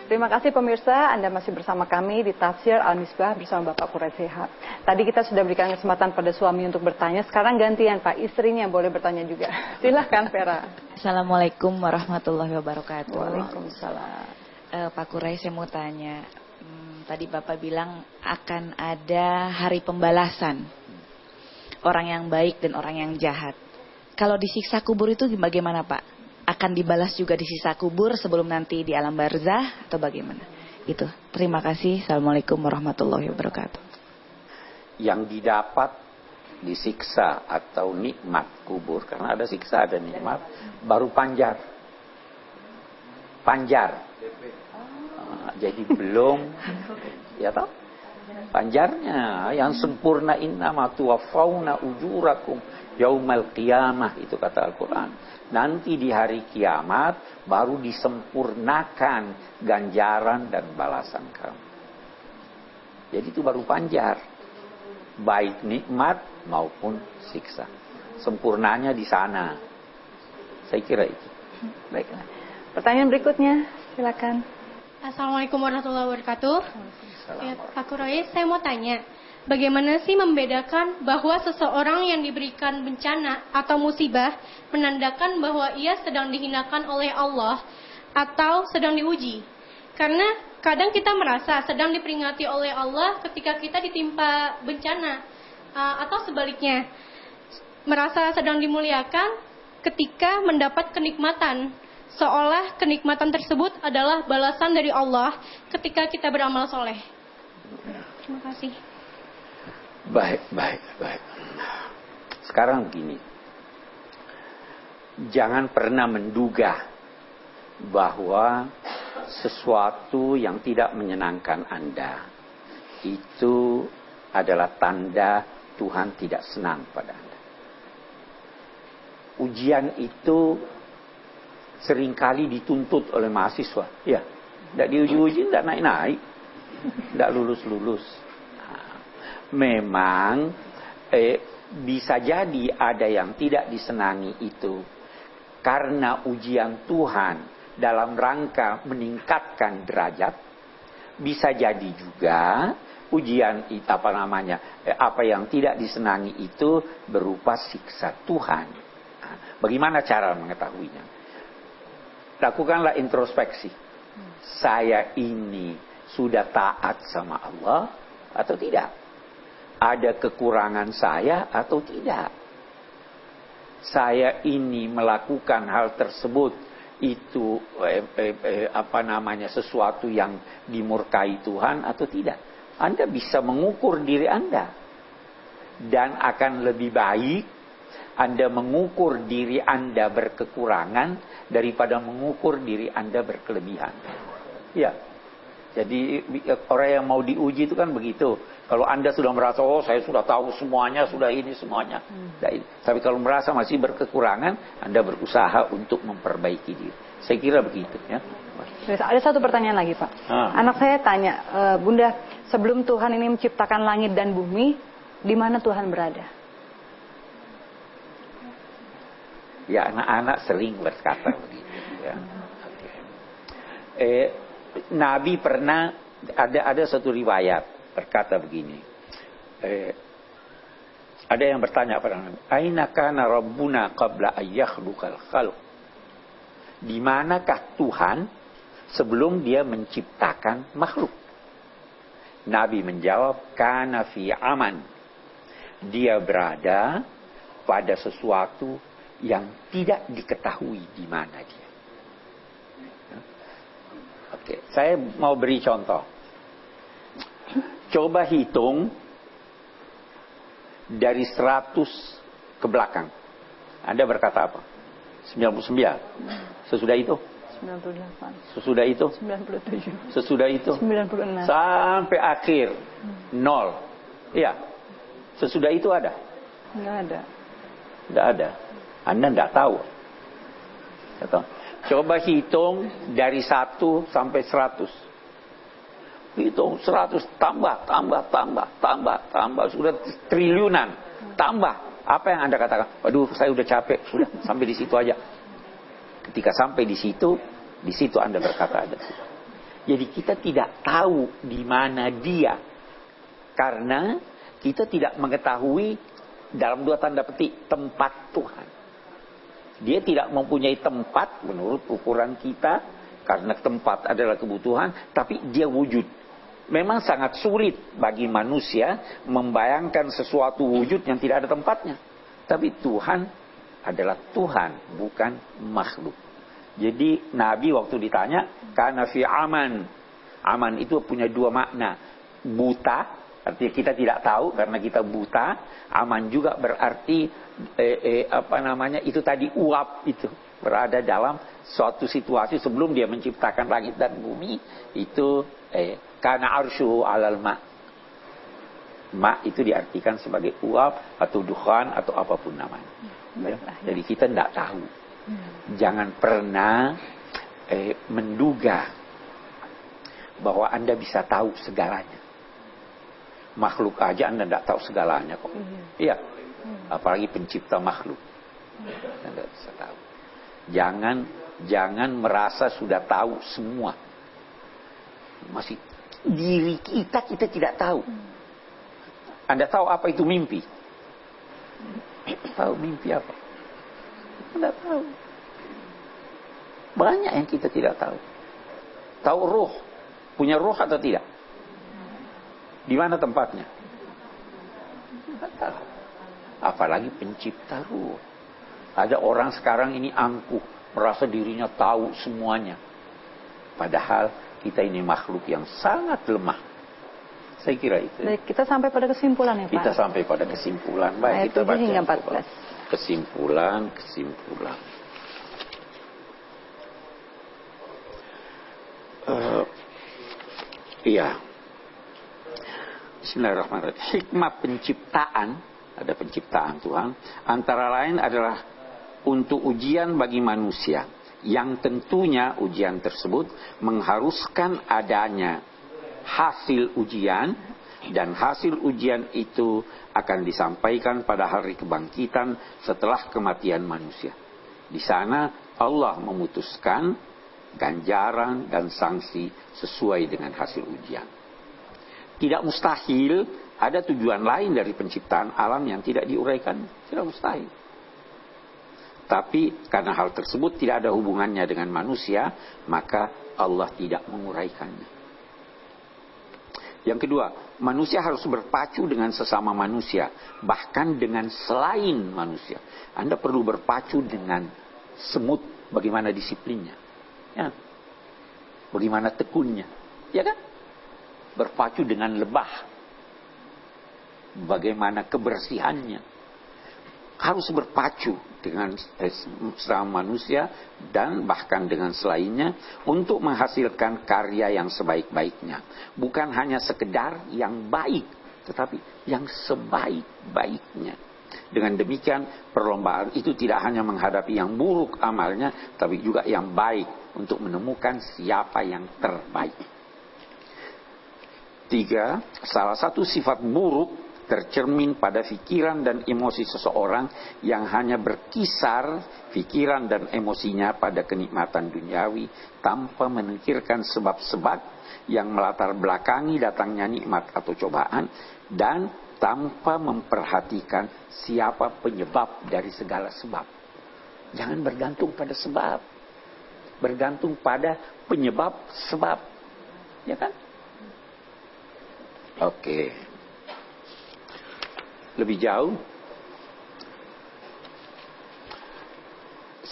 Terima kasih pemirsa, Anda masih bersama kami di Tafsir Al-Misbah bersama Bapak Quraish Shihab. Tadi kita sudah berikan kesempatan pada suami untuk bertanya, sekarang gantian Pak, istrinya boleh bertanya juga. Silahkan Vera. Assalamualaikum warahmatullahi wabarakatuh. Waalaikumsalam. Pak Quraish, saya mau tanya, tadi Bapak bilang akan ada hari pembalasan orang yang baik dan orang yang jahat. Kalau disiksa kubur itu bagaimana Pak? Akan dibalas juga di sisa kubur sebelum nanti di alam barzah atau bagaimana? Itu. Terima kasih. Assalamualaikum warahmatullahi wabarakatuh. Yang didapat disiksa atau nikmat kubur, karena ada siksa ada nikmat, baru panjar. Jadi belum, ya toh? Panjarnya yang sempurna, innama tuwaffawna ujurakum yaumal qiyamah, itu kata Al-Quran. Nanti di hari kiamat baru disempurnakan ganjaran dan balasan kamu. Jadi itu baru panjar, baik nikmat maupun siksa. Sempurnanya di sana. Saya kira itu. Baiklah. Pertanyaan berikutnya, silakan. Assalamualaikum warahmatullahi wabarakatuh. Ya, Pak Quraish, saya mau tanya, bagaimana sih membedakan bahwa seseorang yang diberikan bencana atau musibah menandakan bahwa ia sedang dihinakan oleh Allah atau sedang diuji? Karena kadang kita merasa sedang diperingati oleh Allah ketika kita ditimpa bencana, atau sebaliknya, merasa sedang dimuliakan ketika mendapat kenikmatan, seolah kenikmatan tersebut adalah balasan dari Allah ketika kita beramal soleh. Terima kasih. Baik. Sekarang begini. Jangan pernah menduga bahwa sesuatu yang tidak menyenangkan Anda itu adalah tanda Tuhan tidak senang pada Anda. Ujian itu seringkali dituntut oleh mahasiswa. Ya, tidak diuji-uji, tidak naik-naik, tidak lulus-lulus. Memang bisa jadi ada yang tidak disenangi itu karena ujian Tuhan dalam rangka meningkatkan derajat. Bisa jadi juga ujian itu apa yang tidak disenangi itu berupa siksa Tuhan. Bagaimana cara mengetahuinya? Lakukanlah introspeksi. Saya ini sudah taat sama Allah atau tidak? Ada kekurangan saya atau tidak? Saya ini melakukan hal tersebut itu sesuatu yang dimurkai Tuhan atau tidak? Anda bisa mengukur diri Anda, dan akan lebih baik Anda mengukur diri Anda berkekurangan daripada mengukur diri Anda berkelebihan. Ya. Jadi orang yang mau diuji itu kan begitu. Kalau Anda sudah merasa, oh saya sudah tahu semuanya, sudah ini semuanya. Tapi kalau merasa masih berkekurangan, Anda berusaha untuk memperbaiki diri. Saya kira begitu. Ya. Ada satu pertanyaan lagi Pak. Anak saya tanya, Bunda, sebelum Tuhan ini menciptakan langit dan bumi, di mana Tuhan berada? Ya, anak-anak sering berkata begitu. Ya. Nabi pernah ada satu riwayat berkata begini. Ada yang bertanya pada Nabi, "Aina kana rabbuna qabla an yakhluqal khalq?" Di manakah Tuhan sebelum dia menciptakan makhluk? Nabi menjawab, "Kana fi aman." Dia berada pada sesuatu yang tidak diketahui di mana dia. Oke, saya mau beri contoh. Coba hitung dari 100 ke belakang. Anda berkata apa? 99. Sesudah itu? 98. Sesudah itu? 97. Sesudah itu? 96. Sampai akhir 0. Iya. Sesudah itu ada? Enggak ada. Tidak ada. Anda tidak tahu. Coba hitung dari 1 sampai 100. Hitung 100 tambah. Sudah triliunan. Tambah. Apa yang Anda katakan? Waduh, saya udah capek. Sudah, sampai di situ aja. Ketika sampai di situ Anda berkata ada Tuhan. Jadi kita tidak tahu di mana dia. Karena kita tidak mengetahui dalam 2 tanda petik tempat Tuhan. Dia tidak mempunyai tempat menurut ukuran kita. Karena tempat adalah kebutuhan. Tapi dia wujud. Memang sangat sulit bagi manusia membayangkan sesuatu wujud yang tidak ada tempatnya. Tapi Tuhan adalah Tuhan, bukan makhluk. Jadi Nabi waktu ditanya, kana fi aman. Aman itu punya 2 makna. Buta, artinya kita tidak tahu karena kita buta. Aman juga berarti itu tadi uap itu. Berada dalam suatu situasi sebelum dia menciptakan langit dan bumi. Itu kana arsyu alal ma. Ma itu diartikan sebagai uap atau dukhan atau apapun namanya. Jadi kita tidak tahu. Jangan pernah menduga bahwa Anda bisa tahu segalanya. Makhluk aja Anda tidak tahu segalanya kok. Iya. Apalagi pencipta makhluk. Anda tidak bisa tahu. Jangan merasa sudah tahu semua. Masih diri kita tidak tahu. Anda tahu apa itu mimpi? Tahu mimpi apa? Tidak tahu. Banyak yang kita tidak tahu. Tahu roh. Punya roh atau tidak? Di mana tempatnya? Tidak tahu. Apalagi pencipta roh. Ada orang sekarang ini angkuh. Merasa dirinya tahu semuanya. Padahal kita ini makhluk yang sangat lemah. Saya kira itu. Baik, kita sampai pada kesimpulan ya Pak. Kita sampai pada kesimpulan. Baik, ayat kita 7 baca hingga 14. Kesimpulan. Iya. Bismillahirrahmanirrahim. Hikmah penciptaan, ada penciptaan Tuhan, antara lain adalah untuk ujian bagi manusia, yang tentunya ujian tersebut mengharuskan adanya hasil ujian, dan hasil ujian itu akan disampaikan pada hari kebangkitan setelah kematian manusia. Di sana Allah memutuskan ganjaran dan sanksi sesuai dengan hasil ujian. Tidak mustahil ada tujuan lain dari penciptaan alam yang tidak diuraikan. Tidak mustahil. Tapi karena hal tersebut tidak ada hubungannya dengan manusia, maka Allah tidak menguraikannya. Yang kedua, manusia harus berpacu dengan sesama manusia, bahkan dengan selain manusia. Anda perlu berpacu dengan semut, bagaimana disiplinnya, ya, bagaimana tekunnya, ya kan? Berpacu dengan lebah, bagaimana kebersihannya. Harus berpacu dengan sesama manusia dan bahkan dengan selainnya untuk menghasilkan karya yang sebaik-baiknya. Bukan hanya sekedar yang baik, tetapi yang sebaik-baiknya. Dengan demikian perlombaan itu tidak hanya menghadapi yang buruk amalnya, tapi juga yang baik untuk menemukan siapa yang terbaik. 3. Salah satu sifat buruk tercermin pada pikiran dan emosi seseorang yang hanya berkisar pikiran dan emosinya pada kenikmatan duniawi tanpa menengkirkan sebab-sebab yang melatar belakangi datangnya nikmat atau cobaan, dan tanpa memperhatikan siapa penyebab dari segala sebab. Jangan bergantung pada sebab, bergantung pada penyebab sebab, ya kan? Oke. Lebih jauh,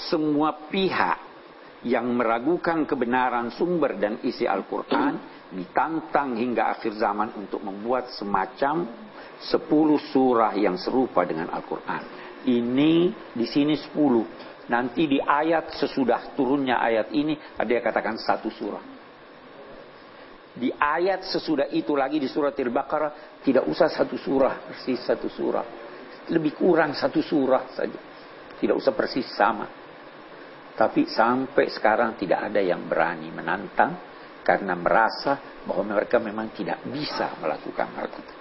semua pihak yang meragukan kebenaran sumber dan isi Al-Quran ditantang hingga akhir zaman untuk membuat semacam 10 surah yang serupa dengan Al-Quran. Ini di sini 10. Nanti di ayat sesudah turunnya ayat ini ada yang katakan 1 surah. Di ayat sesudah itu lagi di surat Al-Baqarah tidak usah 1 surah, persis 1 surah. Lebih kurang 1 surah saja. Tidak usah persis sama. Tapi sampai sekarang tidak ada yang berani menantang karena merasa bahwa mereka memang tidak bisa melakukan hal itu.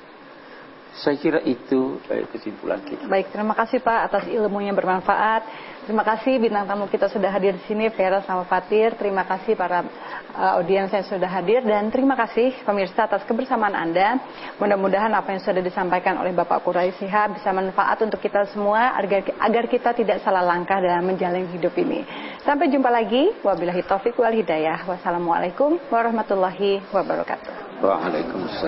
Saya kira itu kesimpulan kita. Baik, terima kasih Pak atas ilmunya bermanfaat. Terima kasih bintang tamu kita sudah hadir di sini, Vera sama Fatir. Terima kasih para audiens yang sudah hadir, dan terima kasih pemirsa atas kebersamaan Anda. Mudah-mudahan apa yang sudah disampaikan oleh Bapak Quraish Shihab bisa manfaat untuk kita semua agar kita tidak salah langkah dalam menjalani hidup ini. Sampai jumpa lagi. Wabillahi taufiq wal hidayah. Wassalamualaikum warahmatullahi wabarakatuh. Waalaikumsalam.